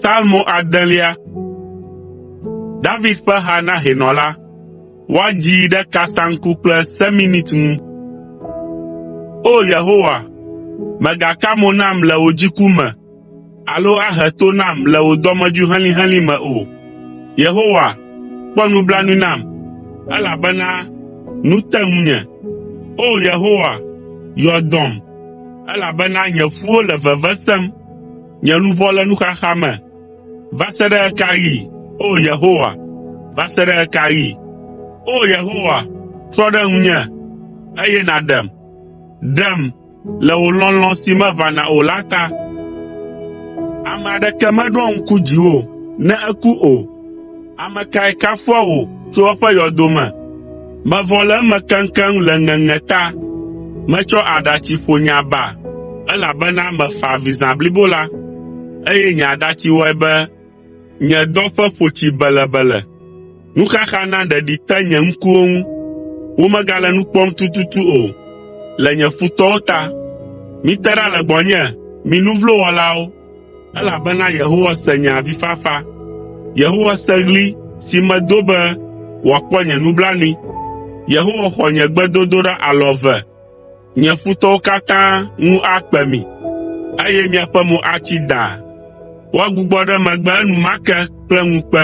Salmo adelia. David ƒe ha na hɛnɔ la, woadzi ɖe kasaŋku kple seminit ŋu. O Yehowa, mègaka mo nam le wò dziku me, alo ahe to nam le wò dɔmedzoe helĩhelĩ me o. Yehowa, kpɔ nublanui nam, elabena nu te ŋunye. O Yehowa, yɔ dɔm, elabena nye ƒuwo le veve sem, nye luʋɔ le nuxaxa me. Va se ɖe ɣe ka ɣi, o Yehowa, va se ɖe ɣe ka ɣi. O Yehowa, trɔ ɖe ŋunye, eye nàɖem. Ɖem le wò lɔlɔ̃ si meʋãna o la ta. Ame aɖeke meɖoa ŋku dziwò ne eku o. Ame kae kafua wò tso eƒe yɔdo me? Mevɔ le eme keŋkeŋ le ŋeŋe ta. Metsɔ aɖatsi ƒo nye aba, elabena mefa avi zã blibo la, eye nye aɖatsi wɔe be nye dɔ ƒe ƒotsi belebele. Nuxaxa na ɖeɖi te nye ŋkuwo ŋu. Womegale nu kpɔm tututu o. Le nye futɔwo ta, mite ɖa le gbɔnye, mi nu vlo wɔlawo, elabena Yehowa se nye avifafa. Yehowa se ɣli si medo be wòakpɔ nye nublanui. Yehowa xɔ nye gbedodoɖa alɔve. Nye futɔwo katã ŋu akpe mi, eye miaƒe mo atsi daa. Woagbugbɔ ɖe megbe enumake kple ŋukpe.